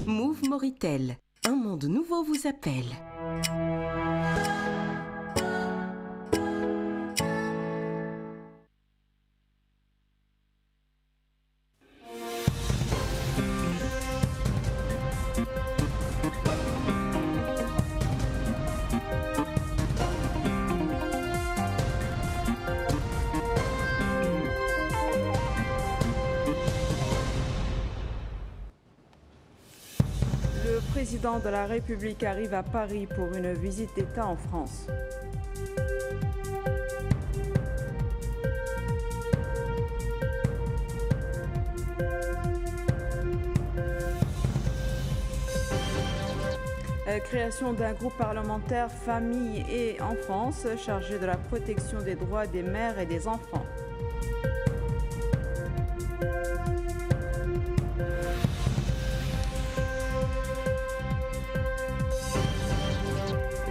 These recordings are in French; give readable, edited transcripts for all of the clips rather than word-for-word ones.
Move Moritel, un monde nouveau vous appelle. Le président de la République arrive à Paris pour une visite d'État en France. Création d'un groupe parlementaire famille et enfance chargé de la protection des droits des mères et des enfants.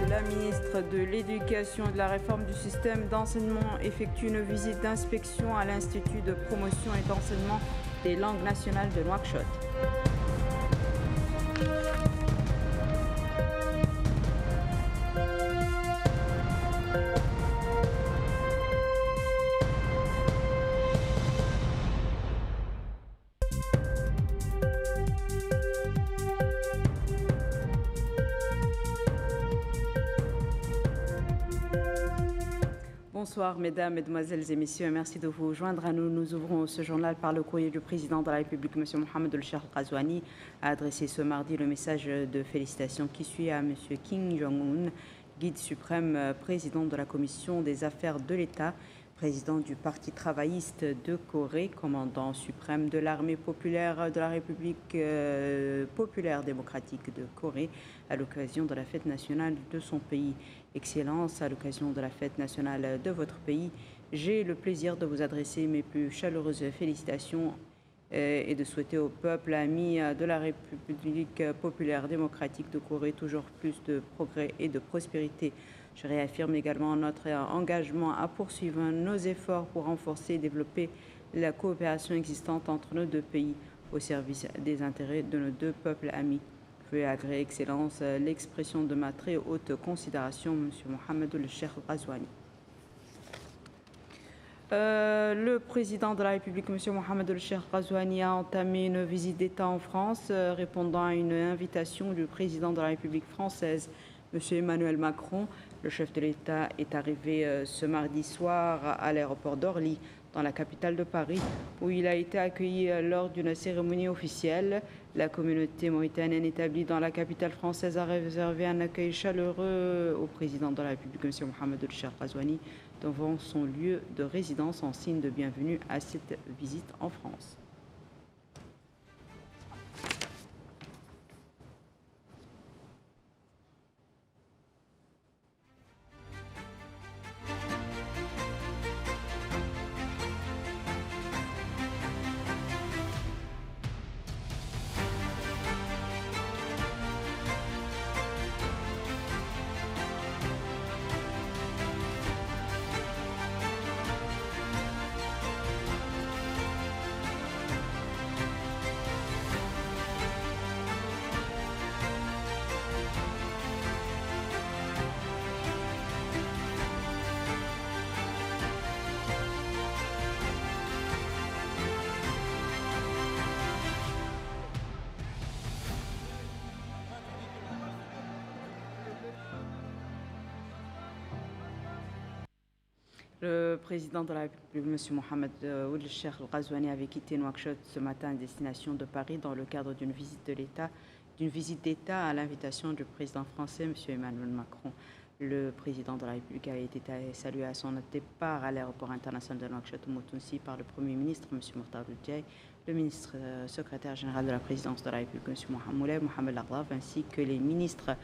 La ministre de l'Éducation et de la réforme du système d'enseignement effectue une visite d'inspection à l'Institut de promotion et d'enseignement des langues nationales de Nouakchott. Bonsoir mesdames, mesdemoiselles et messieurs, merci de vous joindre à nous. Nous ouvrons ce journal par le courrier du président de la République, M. Mohamed El-Cheikh Ghazouani, a adressé ce mardi le message de félicitations qui suit à M. Kim Jong-un, guide suprême, président de la Commission des affaires de l'État, président du Parti travailliste de Corée, commandant suprême de l'armée populaire de la République populaire démocratique de Corée, à l'occasion de la fête nationale de son pays. Excellence, à l'occasion de la fête nationale de votre pays, j'ai le plaisir de vous adresser mes plus chaleureuses félicitations et de souhaiter au peuple ami de la République populaire démocratique de Corée toujours plus de progrès et de prospérité. Je réaffirme également notre engagement à poursuivre nos efforts pour renforcer et développer la coopération existante entre nos deux pays au service des intérêts de nos deux peuples amis. Veuillez agréer, Excellence, l'expression de ma très haute considération, M. Mohamed El-Cheikh Ghazouani. Le président de la République, M. Mohamed El-Cheikh Ghazouani, a entamé une visite d'État en France, répondant à une invitation du président de la République française, M. Emmanuel Macron. Le chef de l'État est arrivé ce mardi soir à l'aéroport d'Orly, dans la capitale de Paris, où il a été accueilli lors d'une cérémonie officielle. La communauté mauritanienne établie dans la capitale française a réservé un accueil chaleureux au président de la République, M. Mohamed El-Cheikh Ghazouani, devant son lieu de résidence en signe de bienvenue à cette visite en France. Le président de la République, M. Mohamed El-Cheikh Ghazouani, avait quitté Nouakchott ce matin à destination de Paris dans le cadre d'une visite d'État à l'invitation du président français, M. Emmanuel Macron. Le président de la République a été salué à son départ à l'aéroport international de Nouakchott-Moutounsi par le Premier ministre, M. Mokhtar Ould-Diaye, le ministre secrétaire général de la présidence de la République, M. Mohamed Laghdaf, ainsi que les ministres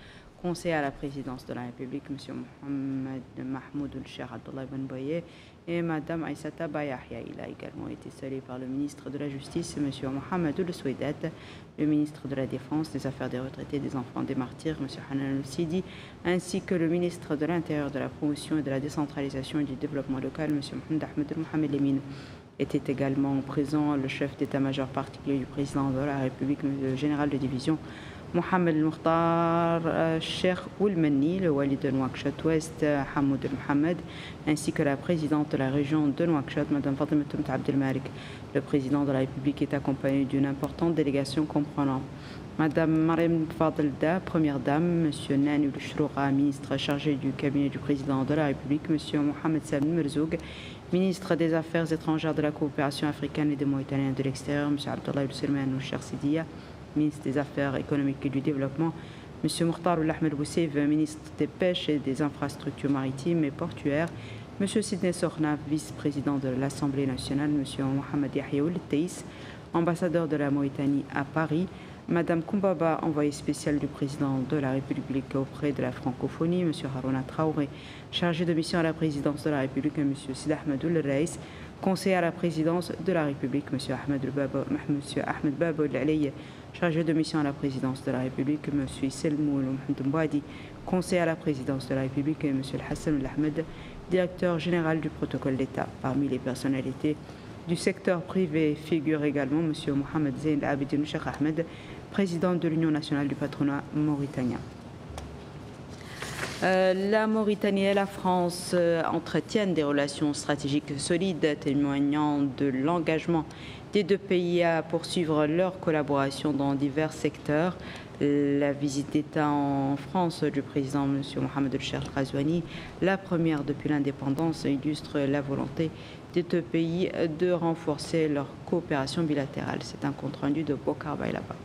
conseiller à la présidence de la République, M. Mohamed Mahmoud El-Cheikh Abdallah Ben Boye et Mme Aïssata Bayahia. Il a également été salué par le ministre de la Justice, M. Mohamed El-Souedat, le ministre de la Défense, des Affaires des retraités, des enfants, des martyrs, M. Hanan El-Sidi, ainsi que le ministre de l'Intérieur, de la Promotion et de la Décentralisation et du Développement local, M. Mohamed Ahmed El-Mohamed Lemine. Était également présent le chef d'état-major particulier du président de la République, le général de division Mohamed El-Mokhtar, Cheikh Oulmani, le wali de Nouakchott-Ouest, Hamoud El-Mohamed, ainsi que la présidente de la région de Nouakchott, Mme Fatima Toumta Abdelmalik. Le président de la République est accompagné d'une importante délégation comprenant Mme Marem Fadlda, première dame, M. Nani Chroura, ministre chargé du cabinet du président de la République, M. Mohamed Salmi Merzoug, ministre des Affaires étrangères, de la coopération africaine et des Mauritaniens de l'extérieur, M. Abdallah El-Sulman Cheikh Sidiya, ministre des Affaires économiques et du développement, M. Mokhtar Ahmed Boussef, ministre des Pêches et des Infrastructures maritimes et portuaires, M. Sidney Sornaf, vice-président de l'Assemblée nationale, M. Mohamed Yahya Ould-Teis, ambassadeur de la Mauritanie à Paris, Mme Koumbaba, envoyé spécial du président de la République auprès de la francophonie, M. Harouna Traoré, chargé de mission à la présidence de la République, M. Sid Ahmed Ould-Reis, conseiller à la présidence de la République, M. Ahmed Babo El-Aleye, chargé de mission à la présidence de la République, M. Selmou Mohamed Mbouadi, conseiller à la présidence de la République, et M. Hassan El-Ahmed, directeur général du protocole d'État. Parmi les personnalités du secteur privé figure également M. Mohamed Zeyn Abidine Cheikh Ahmed, président de l'Union nationale du patronat mauritanien. La Mauritanie et la France entretiennent des relations stratégiques solides, témoignant de l'engagement des deux pays à poursuivre leur collaboration dans divers secteurs. La visite d'État en France du président M. Mohamed El-Cheikh Ghazouani, la première depuis l'indépendance, illustre la volonté des deux pays de renforcer leur coopération bilatérale. C'est un compte-rendu de Bokar Bailaba.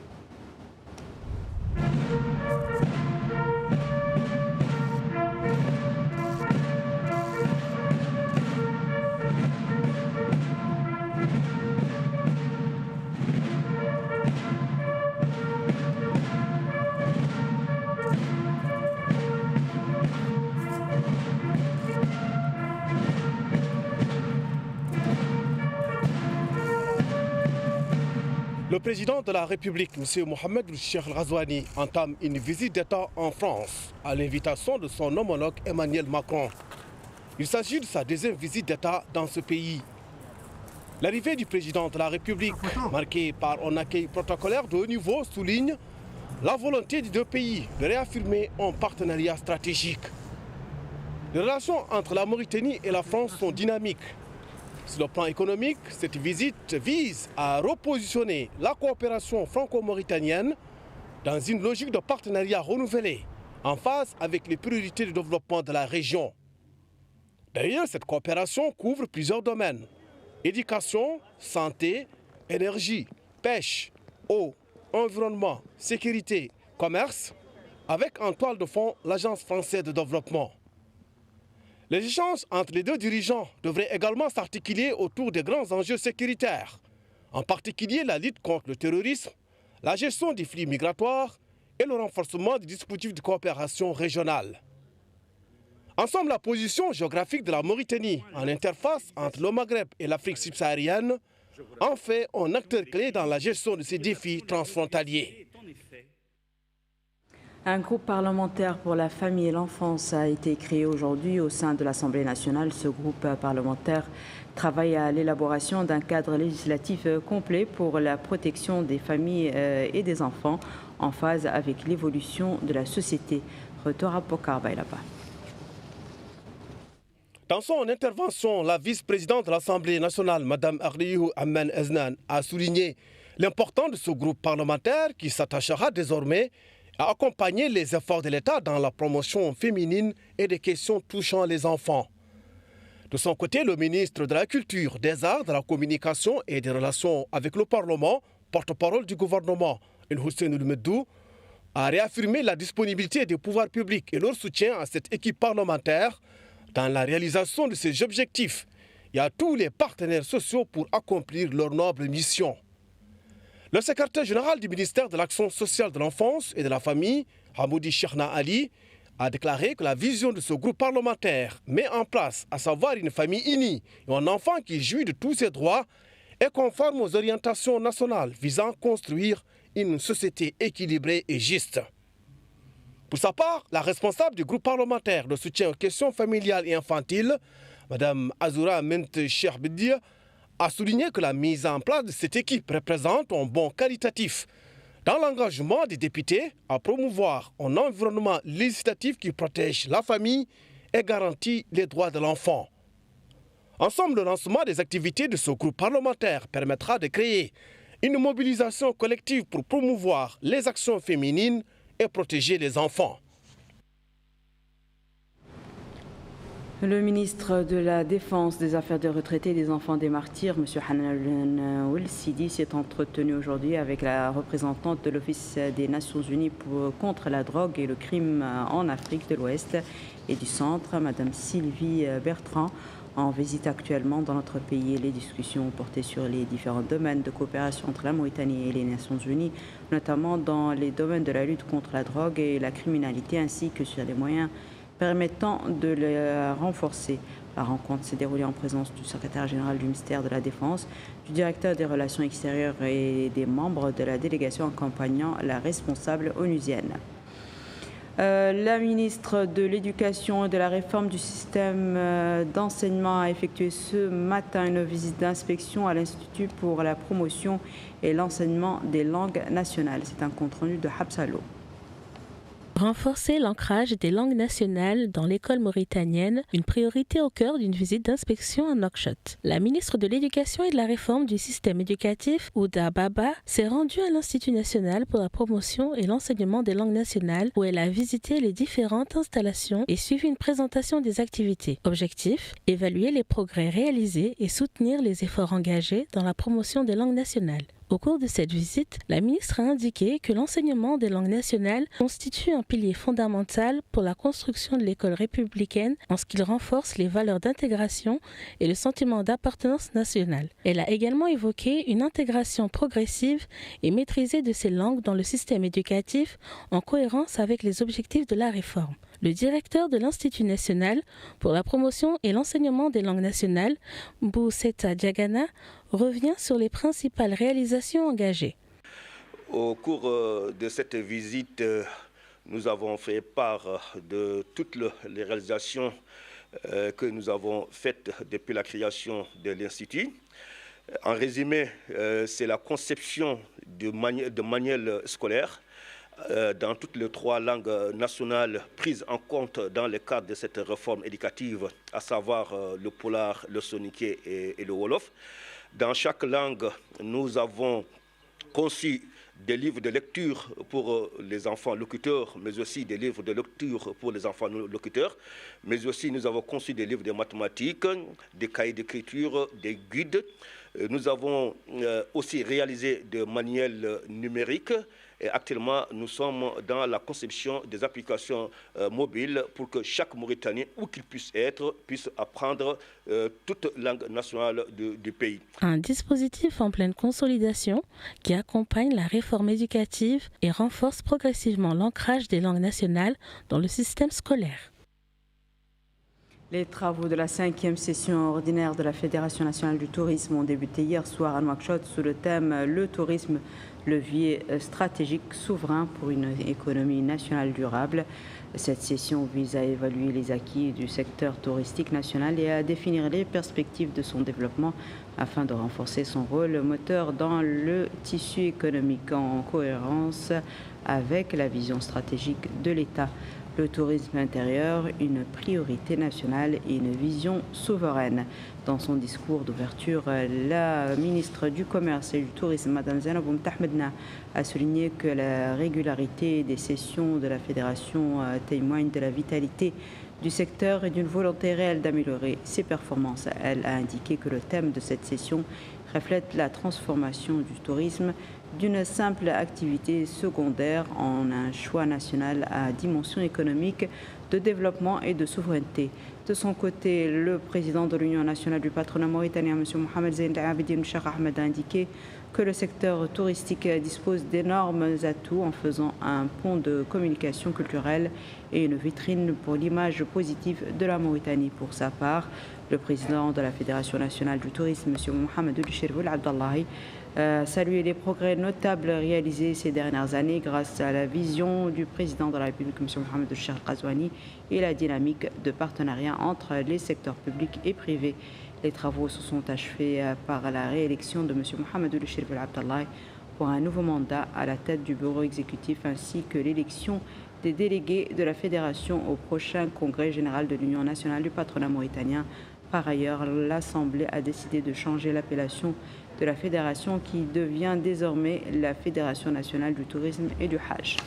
Le président de la République, M. Mohamed El-Cheikh Ghazouani, entame une visite d'État en France à l'invitation de son homologue Emmanuel Macron. Il s'agit de sa deuxième visite d'État dans ce pays. L'arrivée du président de la République, marquée par un accueil protocolaire de haut niveau, souligne la volonté des deux pays de réaffirmer un partenariat stratégique. Les relations entre la Mauritanie et la France sont dynamiques. Sur le plan économique, cette visite vise à repositionner la coopération franco-mauritanienne dans une logique de partenariat renouvelé, en phase avec les priorités de développement de la région. D'ailleurs, cette coopération couvre plusieurs domaines: éducation, santé, énergie, pêche, eau, environnement, sécurité, commerce, avec en toile de fond l'Agence française de développement. Les échanges entre les deux dirigeants devraient également s'articuler autour des grands enjeux sécuritaires, en particulier la lutte contre le terrorisme, la gestion des flux migratoires et le renforcement des dispositifs de coopération régionale. En somme, la position géographique de la Mauritanie en interface entre le Maghreb et l'Afrique subsaharienne en fait un acteur clé dans la gestion de ces défis transfrontaliers. Un groupe parlementaire pour la famille et l'enfance a été créé aujourd'hui au sein de l'Assemblée nationale. Ce groupe parlementaire travaille à l'élaboration d'un cadre législatif complet pour la protection des familles et des enfants en phase avec l'évolution de la société. Retour à Bokar Bailaba. Dans son intervention, la vice-présidente de l'Assemblée nationale, Mme Aghliyou Amman Eznan, a souligné l'importance de ce groupe parlementaire qui s'attachera désormais à accompagner les efforts de l'État dans la promotion féminine et des questions touchant les enfants. De son côté, le ministre de la Culture, des Arts, de la Communication et des Relations avec le Parlement, porte-parole du gouvernement, El-Hussein El-Meddou, a réaffirmé la disponibilité des pouvoirs publics et leur soutien à cette équipe parlementaire dans la réalisation de ces objectifs et à tous les partenaires sociaux pour accomplir leur noble mission. Le secrétaire général du ministère de l'Action sociale de l'enfance et de la famille, Hamoudi Cheikhna Ali, a déclaré que la vision de ce groupe parlementaire met en place, à savoir une famille unie et un enfant qui jouit de tous ses droits, est conforme aux orientations nationales visant à construire une société équilibrée et juste. Pour sa part, la responsable du groupe parlementaire de soutien aux questions familiales et infantiles, Mme Azoura Ment Cheikh Bedia, a souligné que la mise en place de cette équipe représente un bond qualitatif dans l'engagement des députés à promouvoir un environnement législatif qui protège la famille et garantit les droits de l'enfant. Ensemble, le lancement des activités de ce groupe parlementaire permettra de créer une mobilisation collective pour promouvoir les actions féminines et protéger les enfants. Le ministre de la Défense, des Affaires des retraités et des enfants des martyrs, M. Hanan Al-Sidi, s'est entretenu aujourd'hui avec la représentante de l'Office des Nations Unies contre la drogue et le crime en Afrique de l'Ouest et du Centre, Mme Sylvie Bertrand, en visite actuellement dans notre pays. Les discussions ont porté sur les différents domaines de coopération entre la Mauritanie et les Nations Unies, notamment dans les domaines de la lutte contre la drogue et la criminalité, ainsi que sur les moyens permettant de les renforcer. La rencontre s'est déroulée en présence du secrétaire général du ministère de la Défense, du directeur des relations extérieures et des membres de la délégation accompagnant la responsable onusienne. La ministre de l'Éducation et de la réforme du système d'enseignement a effectué ce matin une visite d'inspection à l'Institut pour la promotion et l'enseignement des langues nationales. C'est un compte-rendu de Habsalo. Renforcer l'ancrage des langues nationales dans l'école mauritanienne, une priorité au cœur d'une visite d'inspection à Nouakchott. La ministre de l'Éducation et de la réforme du système éducatif, Ouda Baba, s'est rendue à l'Institut national pour la promotion et l'enseignement des langues nationales où elle a visité les différentes installations et suivi une présentation des activités. Objectif, évaluer les progrès réalisés et soutenir les efforts engagés dans la promotion des langues nationales. Au cours de cette visite, la ministre a indiqué que l'enseignement des langues nationales constitue un pilier fondamental pour la construction de l'école républicaine en ce qu'il renforce les valeurs d'intégration et le sentiment d'appartenance nationale. Elle a également évoqué une intégration progressive et maîtrisée de ces langues dans le système éducatif en cohérence avec les objectifs de la réforme. Le directeur de l'Institut national pour la promotion et l'enseignement des langues nationales, Bousseta Diagana, revient sur les principales réalisations engagées. Au cours de cette visite, nous avons fait part de toutes les réalisations que nous avons faites depuis la création de l'Institut. En résumé, c'est la conception de manuels scolaires dans toutes les 3 langues nationales prises en compte dans le cadre de cette réforme éducative, à savoir le Pulaar, le Soninké et le Wolof. Dans chaque langue, nous avons conçu des livres de lecture pour les enfants locuteurs, mais aussi des livres de lecture pour les enfants locuteurs. Mais aussi, nous avons conçu des livres de mathématiques, des cahiers d'écriture, des guides. Nous avons aussi réalisé des manuels numériques. Et actuellement, nous sommes dans la conception des applications mobiles pour que chaque Mauritanien, où qu'il puisse être, puisse apprendre toute langue nationale du pays. Un dispositif en pleine consolidation qui accompagne la réforme éducative et renforce progressivement l'ancrage des langues nationales dans le système scolaire. Les travaux de la 5e session ordinaire de la Fédération nationale du tourisme ont débuté hier soir à Nouakchott sous le thème « Le tourisme, levier stratégique souverain pour une économie nationale durable ». Cette session vise à évaluer les acquis du secteur touristique national et à définir les perspectives de son développement afin de renforcer son rôle moteur dans le tissu économique en cohérence avec la vision stratégique de l'État. Le tourisme intérieur, une priorité nationale et une vision souveraine. Dans son discours d'ouverture, la ministre du Commerce et du Tourisme, Mme Zainab Mtahmedna, a souligné que la régularité des sessions de la Fédération témoigne de la vitalité du secteur et d'une volonté réelle d'améliorer ses performances. Elle a indiqué que le thème de cette session reflète la transformation du tourisme d'une simple activité secondaire en un choix national à dimension économique, de développement et de souveraineté. De son côté, le président de l'Union nationale du patronat mauritanien, M. Mohamed Zeyn Abidine Cheikh Ahmed, a indiqué que le secteur touristique dispose d'énormes atouts en faisant un pont de communication culturelle et une vitrine pour l'image positive de la Mauritanie. Pour sa part, le président de la Fédération nationale du tourisme, M. Mohamed Chirvoul Abdallahi, saluer les progrès notables réalisés ces dernières années grâce à la vision du président de la République, M. Mohamed Cheikh Al-Ghazouani, et la dynamique de partenariat entre les secteurs publics et privés. Les travaux se sont achevés par la réélection de M. Mohamed El Abdallah pour un nouveau mandat à la tête du bureau exécutif ainsi que l'élection des délégués de la Fédération au prochain congrès général de l'Union nationale du patronat mauritanien. Par ailleurs, l'Assemblée a décidé de changer l'appellation de la fédération qui devient désormais la Fédération nationale du tourisme et du Hajj.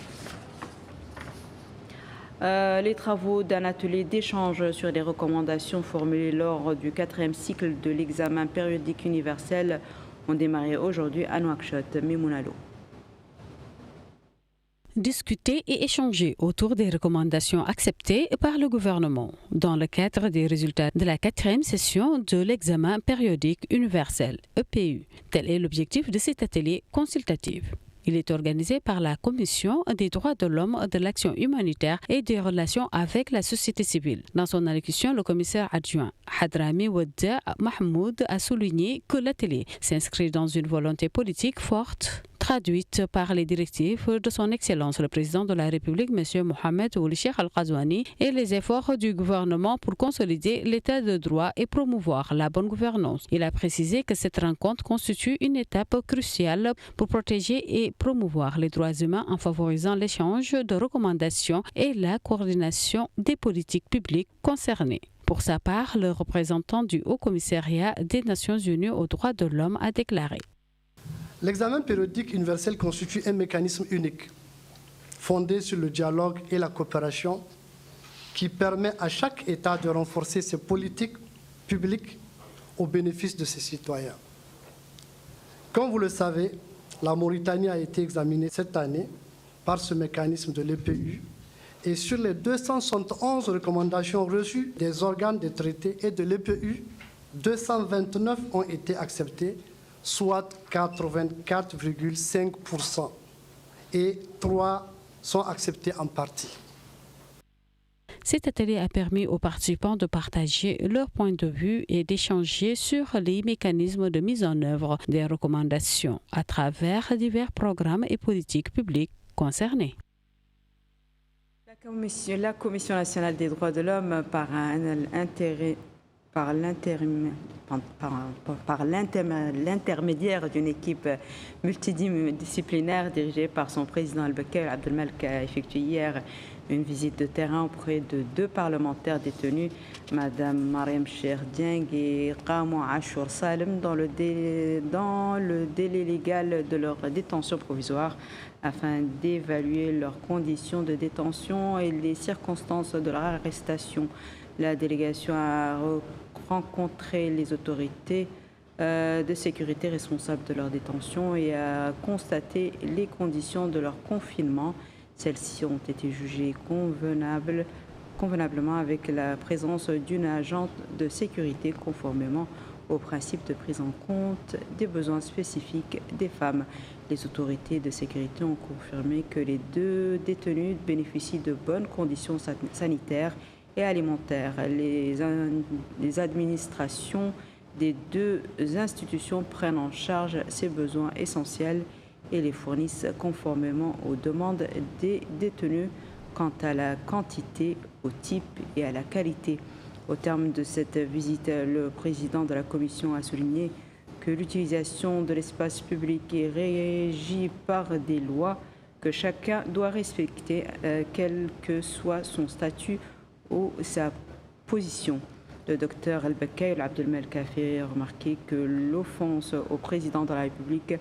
Les travaux d'un atelier d'échange sur des recommandations formulées lors du 4e cycle de l'examen périodique universel ont démarré aujourd'hui à Nouakchott. Mimounalo. Discuter et échanger autour des recommandations acceptées par le gouvernement dans le cadre des résultats de la 4e session de l'examen périodique universel, EPU. Tel est l'objectif de cet atelier consultatif. Il est organisé par la Commission des droits de l'homme, de l'action humanitaire et des relations avec la société civile. Dans son allocution, le commissaire adjoint Hadrami Wadda Mahmoud a souligné que l'atelier s'inscrit dans une volonté politique forte traduite par les directives de son Excellence le Président de la République, M. Mohamed Ould Cheikh Al Ghazouani, et les efforts du gouvernement pour consolider l'état de droit et promouvoir la bonne gouvernance. Il a précisé que cette rencontre constitue une étape cruciale pour protéger et promouvoir les droits humains en favorisant l'échange de recommandations et la coordination des politiques publiques concernées. Pour sa part, le représentant du Haut Commissariat des Nations Unies aux droits de l'homme a déclaré: L'examen périodique universel constitue un mécanisme unique, fondé sur le dialogue et la coopération, qui permet à chaque État de renforcer ses politiques publiques au bénéfice de ses citoyens. Comme vous le savez, la Mauritanie a été examinée cette année par ce mécanisme de l'EPU, et sur les 271 recommandations reçues des organes de traité et de l'EPU, 229 ont été acceptées, soit 84,5%, et 3 sont acceptés en partie. Cet atelier a permis aux participants de partager leur point de vue et d'échanger sur les mécanismes de mise en œuvre des recommandations à travers divers programmes et politiques publiques concernés. La Commission nationale des droits de l'homme, par l'intermédiaire d'une équipe multidisciplinaire dirigée par son président Al-Bakr Abdelmalek, a effectué hier une visite de terrain auprès de 2 parlementaires détenus, Mme Mariam Cherdieng et Qamou Achour Salem, dans le délai légal de leur détention provisoire, afin d'évaluer leurs conditions de détention et les circonstances de leur arrestation. La délégation a rencontré les autorités de sécurité responsables de leur détention et a constaté les conditions de leur confinement. Celles-ci ont été jugées convenablement avec la présence d'une agente de sécurité conformément au principe de prise en compte des besoins spécifiques des femmes. Les autorités de sécurité ont confirmé que les 2 détenus bénéficient de bonnes conditions sanitaires et alimentaires. Les administrations des 2 institutions prennent en charge ces besoins essentiels et les fournissent conformément aux demandes des détenus quant à la quantité, au type et à la qualité. Au terme de cette visite, le président de la Commission a souligné que l'utilisation de l'espace public est régie par des lois que chacun doit respecter, quel que soit son statut ou sa position. Le docteur Al-Bakr Abdelmalek a fait remarquer que l'offense au président de la République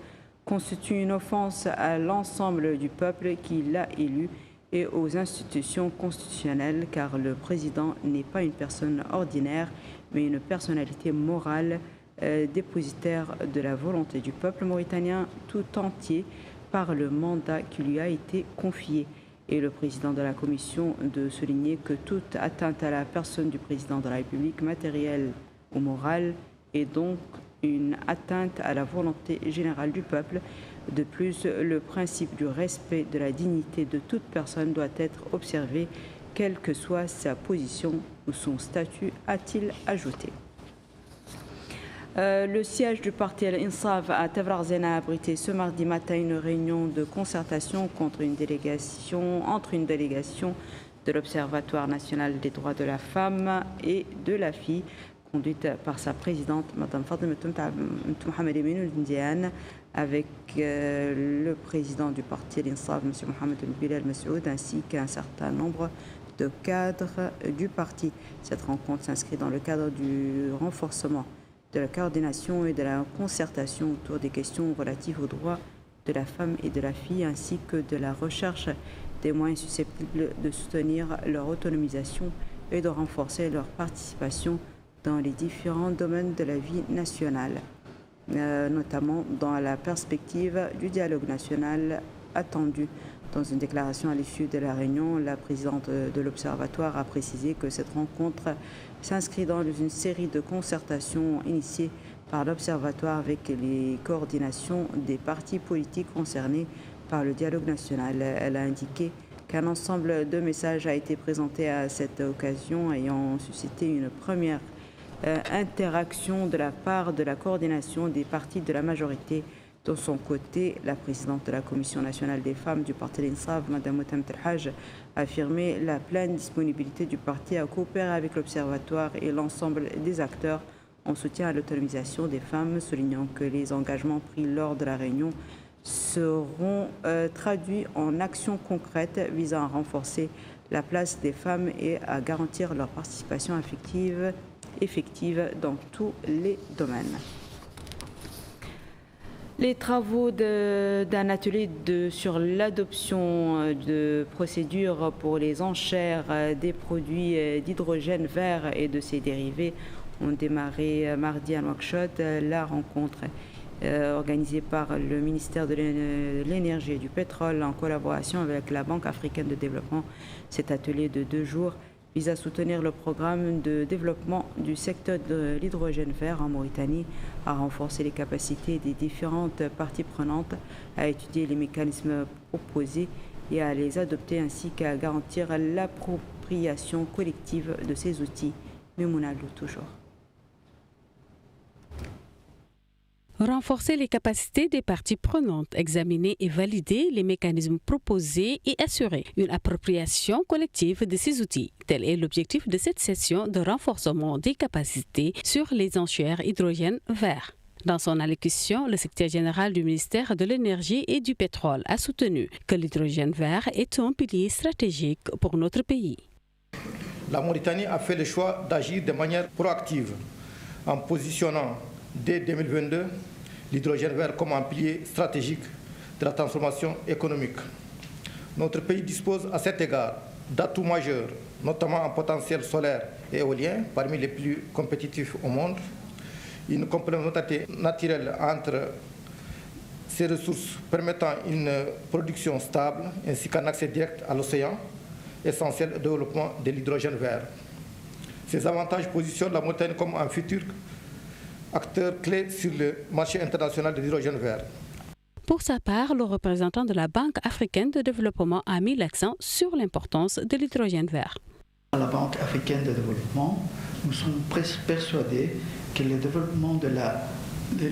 constitue une offense à l'ensemble du peuple qui l'a élu et aux institutions constitutionnelles, car le président n'est pas une personne ordinaire, mais une personnalité morale, dépositaire de la volonté du peuple mauritanien tout entier par le mandat qui lui a été confié. Et le président de la Commission de souligner que toute atteinte à la personne du président de la République, matérielle ou morale, est donc une atteinte à la volonté générale du peuple. De plus, le principe du respect de la dignité de toute personne doit être observé, quelle que soit sa position ou son statut, a-t-il ajouté. Le siège du parti Al-Insaf à Tavrarzena a abrité ce mardi matin une réunion de concertation entre une délégation de l'Observatoire national des droits de la femme et de la fille conduite par sa présidente, Mme Fatima Mohamed Emine Ndiane, avec le président du parti l'Insaf, M. Mohamed Bilal Massoud, ainsi qu'un certain nombre de cadres du parti. Cette rencontre s'inscrit dans le cadre du renforcement de la coordination et de la concertation autour des questions relatives aux droits de la femme et de la fille, ainsi que de la recherche des moyens susceptibles de soutenir leur autonomisation et de renforcer leur participation dans les différents domaines de la vie nationale, notamment dans la perspective du dialogue national attendu. Dans une déclaration à l'issue de la réunion, la présidente de l'Observatoire a précisé que cette rencontre s'inscrit dans une série de concertations initiées par l'Observatoire avec les coordinations des partis politiques concernés par le dialogue national. Elle a indiqué qu'un ensemble de messages a été présenté à cette occasion, ayant suscité une première interaction de la part de la coordination des partis de la majorité. De son côté, la présidente de la Commission nationale des femmes du parti l'Insaf, Mme Moutam Telhaj, a affirmé la pleine disponibilité du parti à coopérer avec l'Observatoire et l'ensemble des acteurs en soutien à l'autonomisation des femmes, soulignant que les engagements pris lors de la réunion seront traduits en actions concrètes visant à renforcer la place des femmes et à garantir leur participation effective dans tous les domaines. Les travaux d'un atelier sur l'adoption de procédures pour les enchères des produits d'hydrogène vert et de ses dérivés ont démarré mardi à Nouakchott. La rencontre organisée par le ministère de l'Énergie et du Pétrole en collaboration avec la Banque africaine de développement. Cet atelier de 2 jours vise à soutenir le programme de développement du secteur de l'hydrogène vert en Mauritanie, à renforcer les capacités des différentes parties prenantes, à étudier les mécanismes proposés et à les adopter, ainsi qu'à garantir l'appropriation collective de ces outils. Mimouna Lou, toujours. Renforcer les capacités des parties prenantes, examiner et valider les mécanismes proposés et assurer une appropriation collective de ces outils. Tel est l'objectif de cette session de renforcement des capacités sur les enchères hydrogène vert. Dans son allocution, le secrétaire général du ministère de l'Énergie et du Pétrole a soutenu que l'hydrogène vert est un pilier stratégique pour notre pays. La Mauritanie a fait le choix d'agir de manière proactive en positionnant dès 2022 l'hydrogène vert comme un pilier stratégique de la transformation économique. Notre pays dispose à cet égard d'atouts majeurs, notamment en potentiel solaire et éolien, parmi les plus compétitifs au monde, une complémentarité naturelle entre ces ressources permettant une production stable ainsi qu'un accès direct à l'océan, essentiel au développement de l'hydrogène vert. Ces avantages positionnent la Mauritanie comme un futur acteur clé sur le marché international de l'hydrogène vert. Pour sa part, le représentant de la Banque africaine de développement a mis l'accent sur l'importance de l'hydrogène vert. À la Banque africaine de développement, nous sommes persuadés que le développement de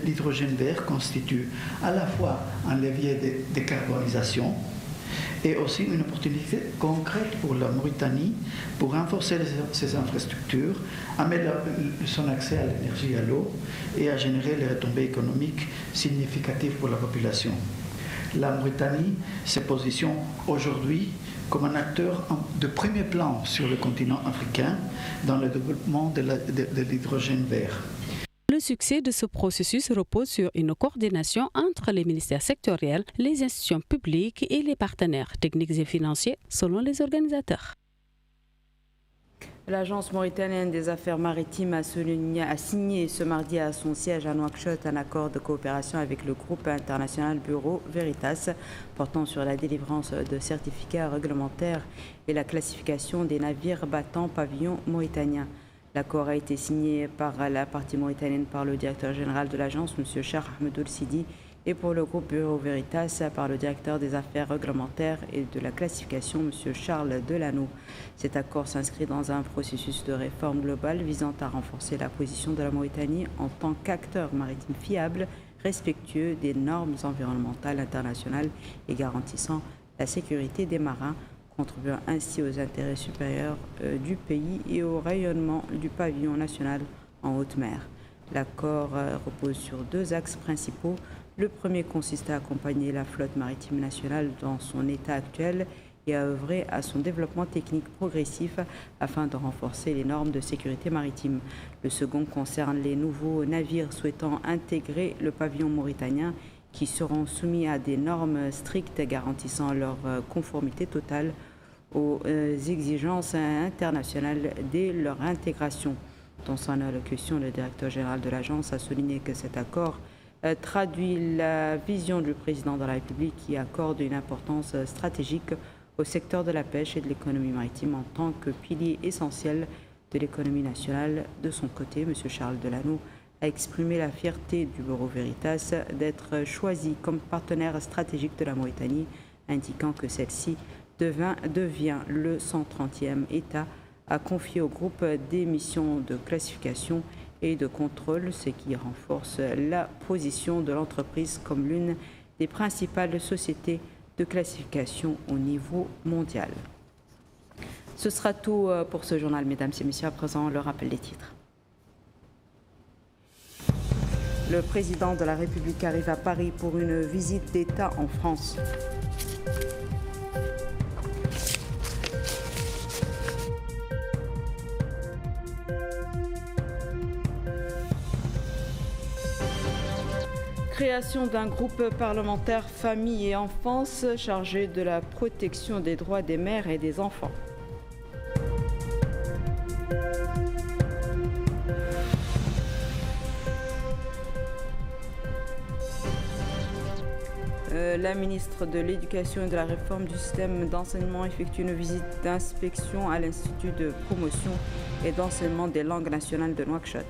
l'hydrogène vert constitue à la fois un levier de décarbonisation et aussi une opportunité concrète pour la Mauritanie pour renforcer ses infrastructures, améliorer son accès à l'énergie et à l'eau et à générer les retombées économiques significatives pour la population. La Mauritanie se positionne aujourd'hui comme un acteur de premier plan sur le continent africain dans le développement de l'hydrogène vert. Le succès de ce processus repose sur une coordination entre les ministères sectoriels, les institutions publiques et les partenaires techniques et financiers, selon les organisateurs. L'Agence mauritanienne des affaires maritimes a signé ce mardi à son siège à Nouakchott un accord de coopération avec le groupe international Bureau Veritas portant sur la délivrance de certificats réglementaires et la classification des navires battant pavillon mauritanien. L'accord a été signé par la partie mauritanienne par le directeur général de l'agence, M. Cheikh Ahmedoul Sidi, et pour le groupe Bureau Veritas par le directeur des affaires réglementaires et de la classification, M. Charles Delano. Cet accord s'inscrit dans un processus de réforme globale visant à renforcer la position de la Mauritanie en tant qu'acteur maritime fiable, respectueux des normes environnementales internationales et garantissant la sécurité des marins, contribuant ainsi aux intérêts supérieurs du pays et au rayonnement du pavillon national en haute mer. L'accord repose sur 2 axes principaux. Le premier consiste à accompagner la flotte maritime nationale dans son état actuel et à œuvrer à son développement technique progressif afin de renforcer les normes de sécurité maritime. Le second concerne les nouveaux navires souhaitant intégrer le pavillon mauritanien qui seront soumis à des normes strictes garantissant leur conformité totale aux exigences internationales dès leur intégration. Dans son allocution, le directeur général de l'agence a souligné que cet accord traduit la vision du président de la République qui accorde une importance stratégique au secteur de la pêche et de l'économie maritime en tant que pilier essentiel de l'économie nationale. De son côté, M. Charles Delano a exprimé la fierté du Bureau Veritas d'être choisi comme partenaire stratégique de la Mauritanie, indiquant que celle-ci devient le 130e État à confier au groupe des missions de classification et de contrôle, ce qui renforce la position de l'entreprise comme l'une des principales sociétés de classification au niveau mondial. Ce sera tout pour ce journal, mesdames et messieurs. À présent, le rappel des titres. Le président de la République arrive à Paris pour une visite d'État en France. Création d'un groupe parlementaire famille et enfance chargé de la protection des droits des mères et des enfants. La ministre de l'Éducation et de la Réforme du système d'enseignement effectue une visite d'inspection à l'Institut de promotion et d'enseignement des langues nationales de Nouakchott.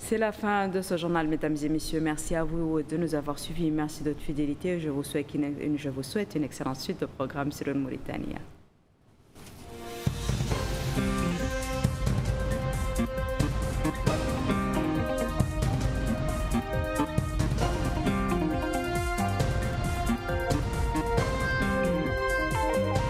C'est la fin de ce journal, mesdames et messieurs. Merci à vous de nous avoir suivis. Merci de votre fidélité. Je vous souhaite une excellente suite de programme sur le Mauritanie.